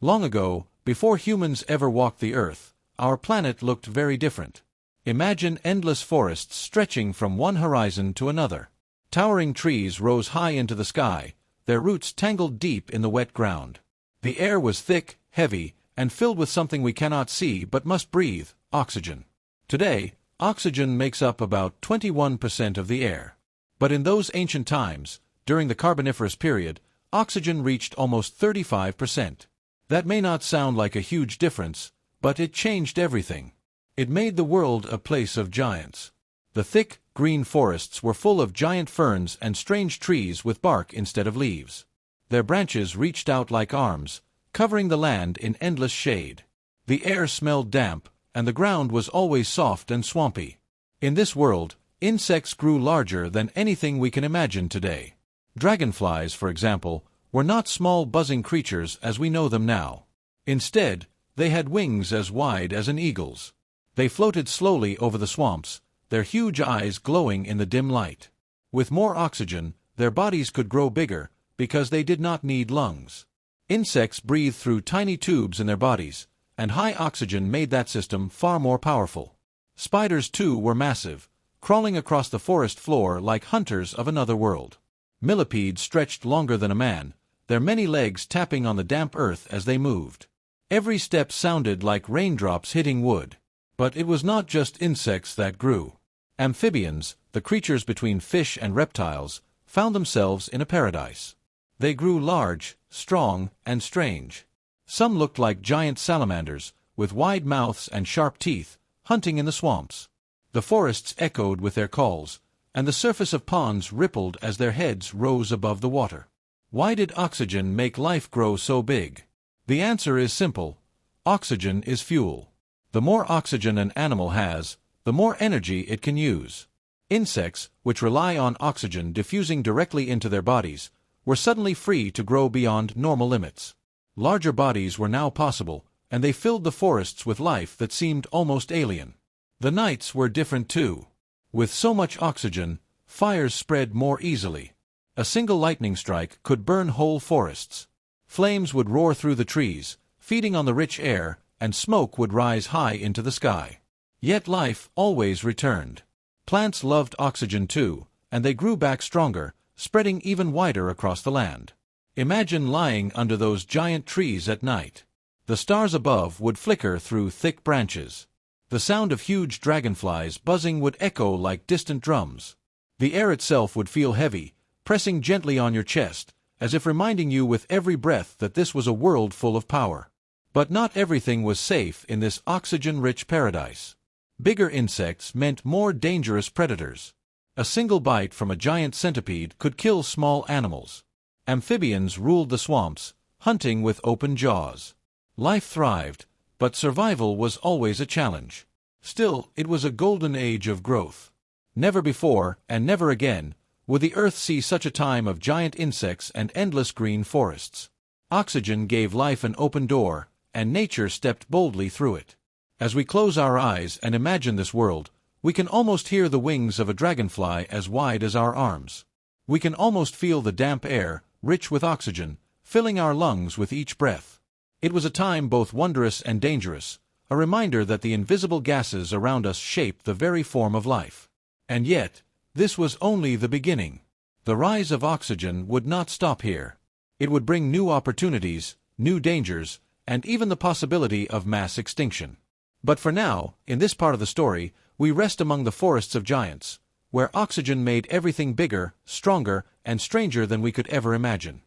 Long ago, before humans ever walked the Earth, our planet looked very different. Imagine endless forests stretching from one horizon to another. Towering trees rose high into the sky, their roots tangled deep in the wet ground. The air was thick, heavy, and filled with something we cannot see but must breathe: oxygen. Today, oxygen makes up about 21% of the air. But in those ancient times, during the Carboniferous period, oxygen reached almost 35%. That may not sound like a huge difference, but it changed everything. It made the world a place of giants. The thick, green forests were full of giant ferns and strange trees with bark instead of leaves. Their branches reached out like arms, covering the land in endless shade. The air smelled damp, and the ground was always soft and swampy. In this world, insects grew larger than anything we can imagine today. Dragonflies, for example, were not small buzzing creatures as we know them now. Instead, they had wings as wide as an eagle's. They floated slowly over the swamps, their huge eyes glowing in the dim light. With more oxygen, their bodies could grow bigger, because they did not need lungs. Insects breathed through tiny tubes in their bodies, and high oxygen made that system far more powerful. Spiders, too, were massive, crawling across the forest floor like hunters of another world. Millipedes stretched longer than a man, their many legs tapping on the damp earth as they moved. Every step sounded like raindrops hitting wood. But it was not just insects that grew. Amphibians, the creatures between fish and reptiles, found themselves in a paradise. They grew large, strong, and strange. Some looked like giant salamanders, with wide mouths and sharp teeth, hunting in the swamps. The forests echoed with their calls, and the surface of ponds rippled as their heads rose above the water. Why did oxygen make life grow so big? The answer is simple: oxygen is fuel. The more oxygen an animal has, the more energy it can use. Insects, which rely on oxygen diffusing directly into their bodies, were suddenly free to grow beyond normal limits. Larger bodies were now possible, and they filled the forests with life that seemed almost alien. The nights were different too. With so much oxygen, fires spread more easily. A single lightning strike could burn whole forests. Flames would roar through the trees, feeding on the rich air, and smoke would rise high into the sky. Yet life always returned. Plants loved oxygen too, and they grew back stronger, spreading even wider across the land. Imagine lying under those giant trees at night. The stars above would flicker through thick branches. The sound of huge dragonflies buzzing would echo like distant drums. The air itself would feel heavy, pressing gently on your chest, as if reminding you with every breath that this was a world full of power. But not everything was safe in this oxygen-rich paradise. Bigger insects meant more dangerous predators. A single bite from a giant centipede could kill small animals. Amphibians ruled the swamps, hunting with open jaws. Life thrived, but survival was always a challenge. Still, it was a golden age of growth. Never before, and never again, would the earth see such a time of giant insects and endless green forests. Oxygen gave life an open door, and nature stepped boldly through it. As we close our eyes and imagine this world, we can almost hear the wings of a dragonfly as wide as our arms. We can almost feel the damp air, rich with oxygen, filling our lungs with each breath. It was a time both wondrous and dangerous, a reminder that the invisible gases around us shape the very form of life. And yet, this was only the beginning. The rise of oxygen would not stop here. It would bring new opportunities, new dangers, and even the possibility of mass extinction. But for now, in this part of the story, we rest among the forests of giants, where oxygen made everything bigger, stronger, and stranger than we could ever imagine.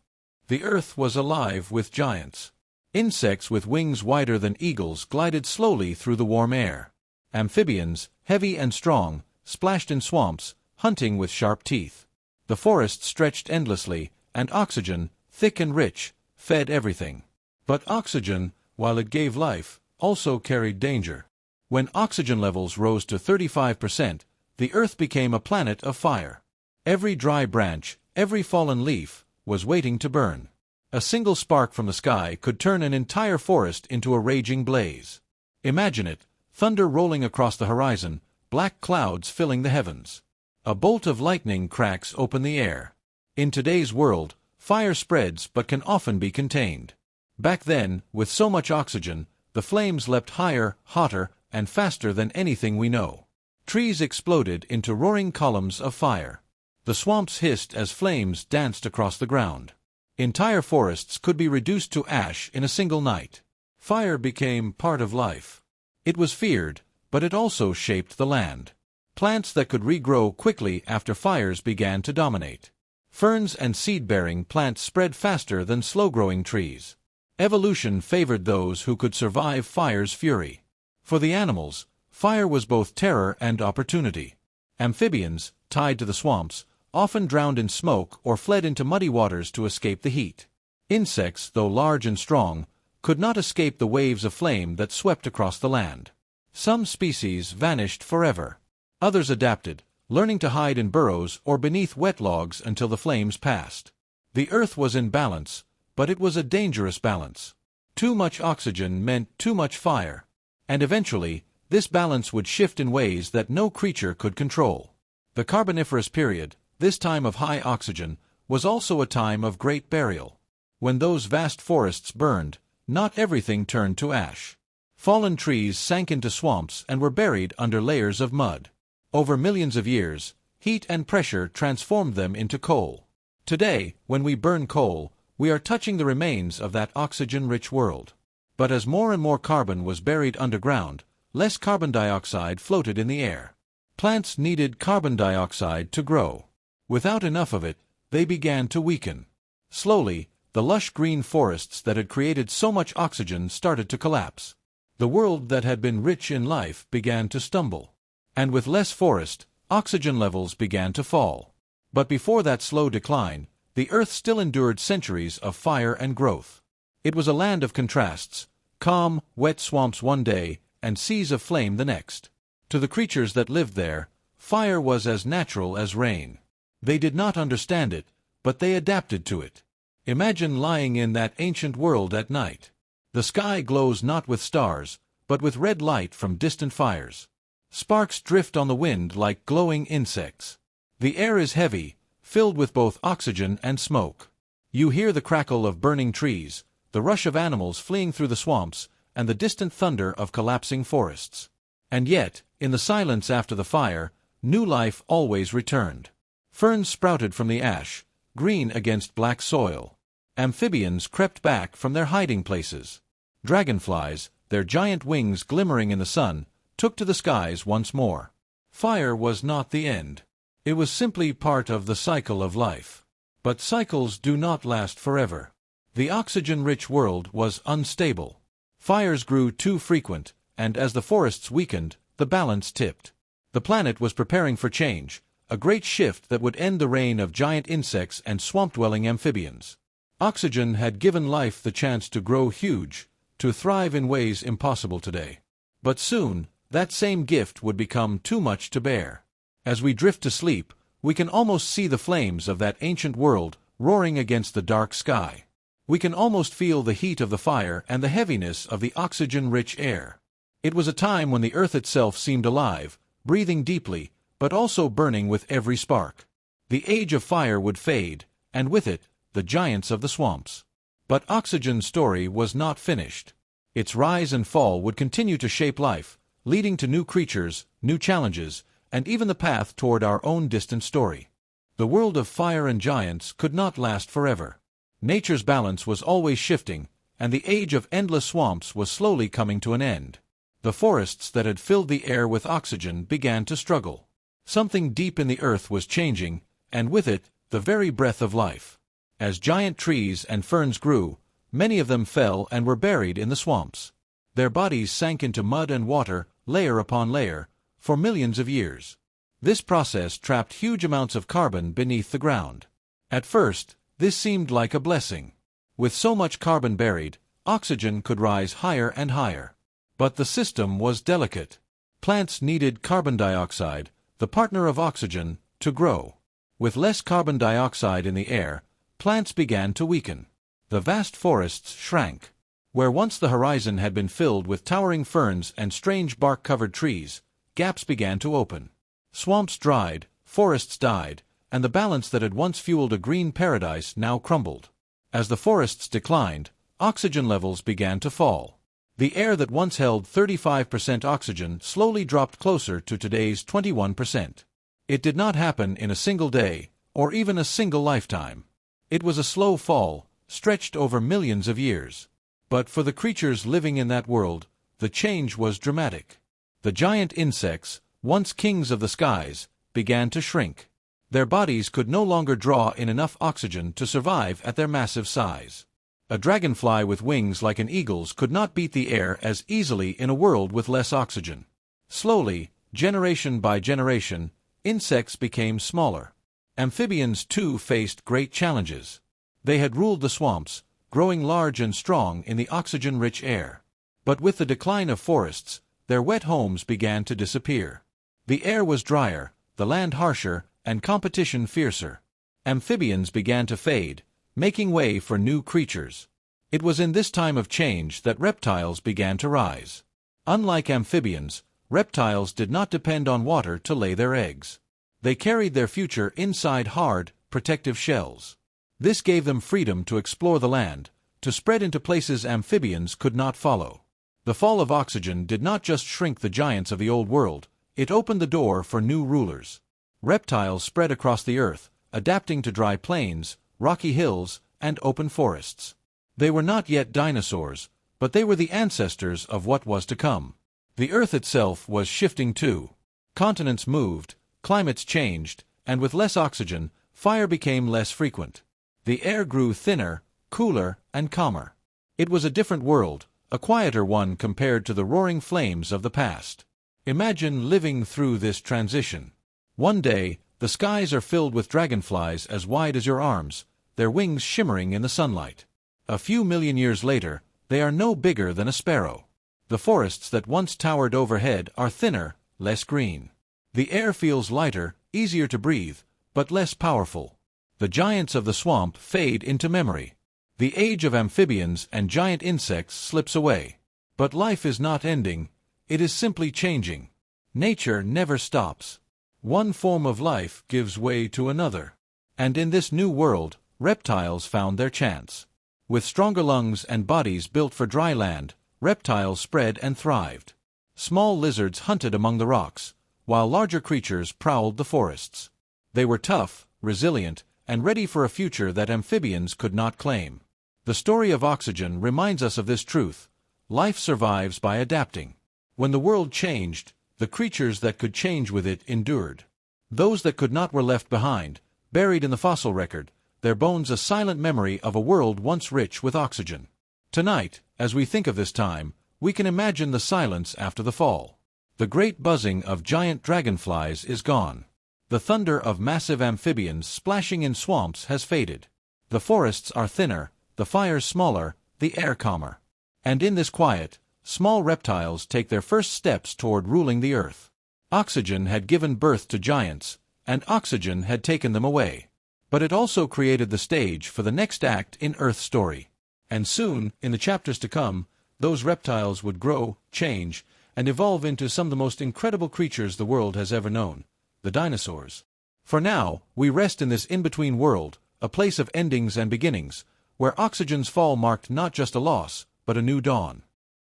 The earth was alive with giants. Insects with wings wider than eagles glided slowly through the warm air. Amphibians, heavy and strong, splashed in swamps, hunting with sharp teeth. The forest stretched endlessly, and oxygen, thick and rich, fed everything. But oxygen, while it gave life, also carried danger. When oxygen levels rose to 35%, the earth became a planet of fire. Every dry branch, every fallen leaf, was waiting to burn. A single spark from the sky could turn an entire forest into a raging blaze. Imagine it: thunder rolling across the horizon, black clouds filling the heavens. A bolt of lightning cracks open the air. In today's world, fire spreads but can often be contained. Back then, with so much oxygen, the flames leapt higher, hotter, and faster than anything we know. Trees exploded into roaring columns of fire. The swamps hissed as flames danced across the ground. Entire forests could be reduced to ash in a single night. Fire became part of life. It was feared, but it also shaped the land. Plants that could regrow quickly after fires began to dominate. Ferns and seed-bearing plants spread faster than slow-growing trees. Evolution favored those who could survive fire's fury. For the animals, fire was both terror and opportunity. Amphibians, tied to the swamps, often drowned in smoke or fled into muddy waters to escape the heat. Insects, though large and strong, could not escape the waves of flame that swept across the land. Some species vanished forever. Others adapted, learning to hide in burrows or beneath wet logs until the flames passed. The earth was in balance, but it was a dangerous balance. Too much oxygen meant too much fire. And eventually, this balance would shift in ways that no creature could control. The Carboniferous period, this time of high oxygen, was also a time of great burial. When those vast forests burned, not everything turned to ash. Fallen trees sank into swamps and were buried under layers of mud. Over millions of years, heat and pressure transformed them into coal. Today, when we burn coal, we are touching the remains of that oxygen-rich world. But as more and more carbon was buried underground, less carbon dioxide floated in the air. Plants needed carbon dioxide to grow. Without enough of it, they began to weaken. Slowly, the lush green forests that had created so much oxygen started to collapse. The world that had been rich in life began to stumble. And with less forest, oxygen levels began to fall. But before that slow decline, the earth still endured centuries of fire and growth. It was a land of contrasts, calm, wet swamps one day, and seas of flame the next. To the creatures that lived there, fire was as natural as rain. They did not understand it, but they adapted to it. Imagine lying in that ancient world at night. The sky glows not with stars, but with red light from distant fires. Sparks drift on the wind like glowing insects. The air is heavy, filled with both oxygen and smoke. You hear the crackle of burning trees, the rush of animals fleeing through the swamps, and the distant thunder of collapsing forests. And yet, in the silence after the fire, new life always returned. Ferns sprouted from the ash, green against black soil. Amphibians crept back from their hiding places. Dragonflies, their giant wings glimmering in the sun, took to the skies once more. Fire was not the end. It was simply part of the cycle of life. But cycles do not last forever. The oxygen-rich world was unstable. Fires grew too frequent, and as the forests weakened, the balance tipped. The planet was preparing for change, a great shift that would end the reign of giant insects and swamp-dwelling amphibians. Oxygen had given life the chance to grow huge, to thrive in ways impossible today. But soon, that same gift would become too much to bear. As we drift to sleep, we can almost see the flames of that ancient world roaring against the dark sky. We can almost feel the heat of the fire and the heaviness of the oxygen-rich air. It was a time when the earth itself seemed alive, breathing deeply, but also burning with every spark. The age of fire would fade, and with it, the giants of the swamps. But oxygen's story was not finished. Its rise and fall would continue to shape life, leading to new creatures, new challenges, and even the path toward our own distant story. The world of fire and giants could not last forever. Nature's balance was always shifting, and the age of endless swamps was slowly coming to an end. The forests that had filled the air with oxygen began to struggle. Something deep in the earth was changing, and with it, the very breath of life. As giant trees and ferns grew, many of them fell and were buried in the swamps. Their bodies sank into mud and water, layer upon layer, for millions of years. This process trapped huge amounts of carbon beneath the ground. At first, this seemed like a blessing. With so much carbon buried, oxygen could rise higher and higher. But the system was delicate. Plants needed carbon dioxide, the partner of oxygen, to grow. With less carbon dioxide in the air, plants began to weaken. The vast forests shrank. Where once the horizon had been filled with towering ferns and strange bark-covered trees, gaps began to open. Swamps dried, forests died, and the balance that had once fueled a green paradise now crumbled. As the forests declined, oxygen levels began to fall. The air that once held 35% oxygen slowly dropped closer to today's 21%. It did not happen in a single day, or even a single lifetime. It was a slow fall, stretched over millions of years. But for the creatures living in that world, the change was dramatic. The giant insects, once kings of the skies, began to shrink. Their bodies could no longer draw in enough oxygen to survive at their massive size. A dragonfly with wings like an eagle's could not beat the air as easily in a world with less oxygen. Slowly, generation by generation, insects became smaller. Amphibians too faced great challenges. They had ruled the swamps, growing large and strong in the oxygen-rich air. But with the decline of forests, their wet homes began to disappear. The air was drier, the land harsher, and competition fiercer. Amphibians began to fade, making way for new creatures. It was in this time of change that reptiles began to rise. Unlike amphibians, reptiles did not depend on water to lay their eggs. They carried their future inside hard, protective shells. This gave them freedom to explore the land, to spread into places amphibians could not follow. The fall of oxygen did not just shrink the giants of the old world, it opened the door for new rulers. Reptiles spread across the earth, adapting to dry plains, rocky hills, and open forests. They were not yet dinosaurs, but they were the ancestors of what was to come. The earth itself was shifting too. Continents moved, climates changed, and with less oxygen, fire became less frequent. The air grew thinner, cooler, and calmer. It was a different world, a quieter one compared to the roaring flames of the past. Imagine living through this transition. One day, the skies are filled with dragonflies as wide as your arms, their wings shimmering in the sunlight. A few million years later, they are no bigger than a sparrow. The forests that once towered overhead are thinner, less green. The air feels lighter, easier to breathe, but less powerful. The giants of the swamp fade into memory. The age of amphibians and giant insects slips away. But life is not ending, it is simply changing. Nature never stops. One form of life gives way to another. And in this new world, reptiles found their chance. With stronger lungs and bodies built for dry land, reptiles spread and thrived. Small lizards hunted among the rocks, while larger creatures prowled the forests. They were tough, resilient, and ready for a future that amphibians could not claim. The story of oxygen reminds us of this truth. Life survives by adapting. When the world changed, the creatures that could change with it endured. Those that could not were left behind, buried in the fossil record, their bones a silent memory of a world once rich with oxygen. Tonight, as we think of this time, we can imagine the silence after the fall. The great buzzing of giant dragonflies is gone. The thunder of massive amphibians splashing in swamps has faded. The forests are thinner, the fires smaller, the air calmer. And in this quiet, small reptiles take their first steps toward ruling the earth. Oxygen had given birth to giants, and oxygen had taken them away. But it also created the stage for the next act in Earth's story. And soon, in the chapters to come, those reptiles would grow, change, and evolve into some of the most incredible creatures the world has ever known, the dinosaurs. For now, we rest in this in-between world, a place of endings and beginnings, where oxygen's fall marked not just a loss, but a new dawn.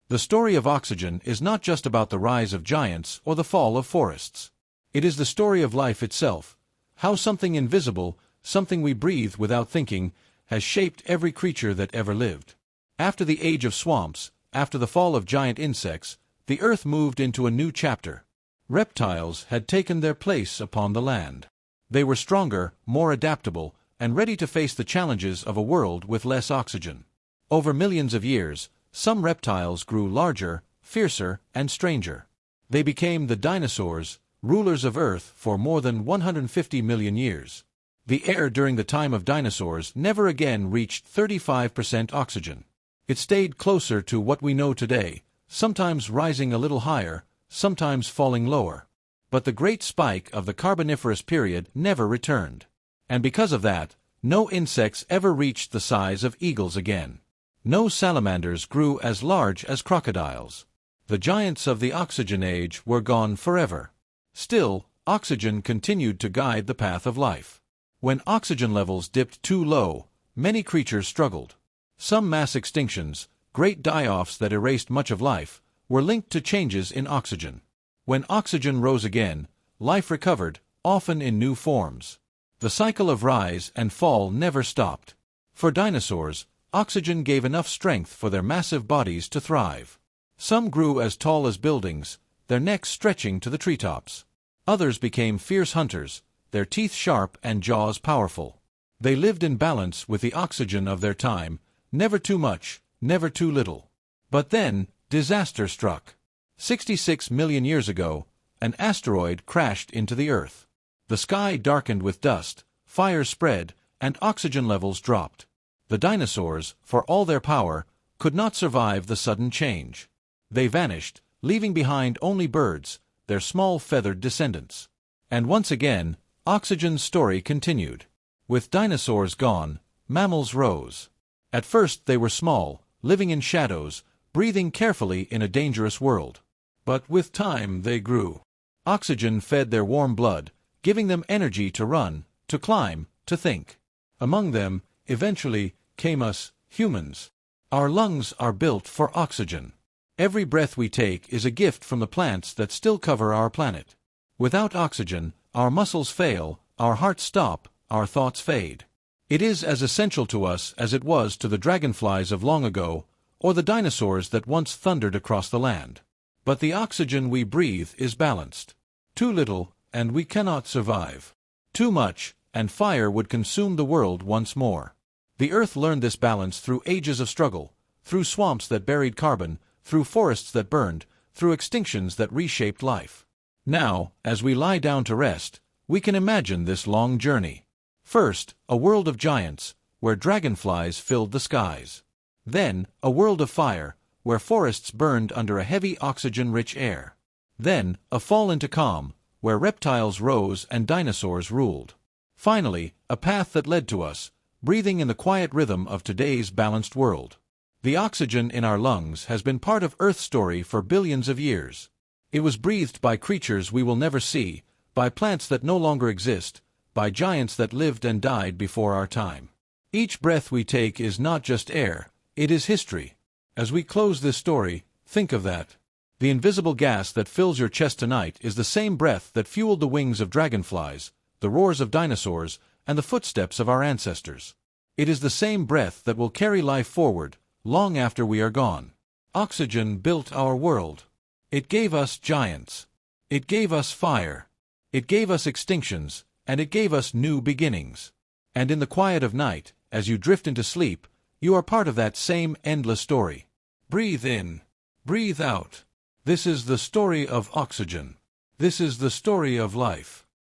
The story of oxygen is not just about the rise of giants or the fall of forests. It is the story of life itself, how something invisible, something we breathe without thinking, has shaped every creature that ever lived. After the age of swamps, after the fall of giant insects, the earth moved into a new chapter. Reptiles had taken their place upon the land. They were stronger, more adaptable, and ready to face the challenges of a world with less oxygen. Over millions of years, some reptiles grew larger, fiercer, and stranger. They became the dinosaurs, rulers of Earth for more than 150 million years. The air during the time of dinosaurs never again reached 35% oxygen. It stayed closer to what we know today, sometimes rising a little higher, sometimes falling lower. But the great spike of the Carboniferous period never returned. And because of that, no insects ever reached the size of eagles again. No salamanders grew as large as crocodiles. The giants of the oxygen age were gone forever. Still, oxygen continued to guide the path of life. When oxygen levels dipped too low, many creatures struggled. Some mass extinctions, great die-offs that erased much of life, were linked to changes in oxygen. When oxygen rose again, life recovered, often in new forms. The cycle of rise and fall never stopped. For dinosaurs, oxygen gave enough strength for their massive bodies to thrive. Some grew as tall as buildings, their necks stretching to the treetops. Others became fierce hunters, their teeth sharp and jaws powerful. They lived in balance with the oxygen of their time, never too much, never too little. But then, disaster struck. 66 million years ago, an asteroid crashed into the Earth. The sky darkened with dust, fires spread, and oxygen levels dropped. The dinosaurs, for all their power, could not survive the sudden change. They vanished, leaving behind only birds, their small feathered descendants. And once again, oxygen's story continued. With dinosaurs gone, mammals rose. At first they were small, living in shadows, breathing carefully in a dangerous world. But with time they grew. Oxygen fed their warm blood, giving them energy to run, to climb, to think. Among them, eventually, came us, humans. Our lungs are built for oxygen. Every breath we take is a gift from the plants that still cover our planet. Without oxygen, our muscles fail, our hearts stop, our thoughts fade. It is as essential to us as it was to the dragonflies of long ago, or the dinosaurs that once thundered across the land. But the oxygen we breathe is balanced. Too little, and we cannot survive. Too much, and fire would consume the world once more. The Earth learned this balance through ages of struggle, through swamps that buried carbon, through forests that burned, through extinctions that reshaped life. Now, as we lie down to rest, we can imagine this long journey. First, a world of giants, where dragonflies filled the skies. Then, a world of fire, where forests burned under a heavy oxygen-rich air. Then, a fall into calm, where reptiles rose and dinosaurs ruled. Finally, a path that led to us, breathing in the quiet rhythm of today's balanced world. The oxygen in our lungs has been part of Earth's story for billions of years. It was breathed by creatures we will never see, by plants that no longer exist, by giants that lived and died before our time. Each breath we take is not just air, it is history. As we close this story, think of that. The invisible gas that fills your chest tonight is the same breath that fueled the wings of dragonflies, the roars of dinosaurs, and the footsteps of our ancestors. It is the same breath that will carry life forward, long after we are gone. Oxygen built our world. It gave us giants. It gave us fire. It gave us extinctions, and it gave us new beginnings. And in the quiet of night, as you drift into sleep, you are part of that same endless story. Breathe in. Breathe out. This is the story of oxygen. This is the story of life.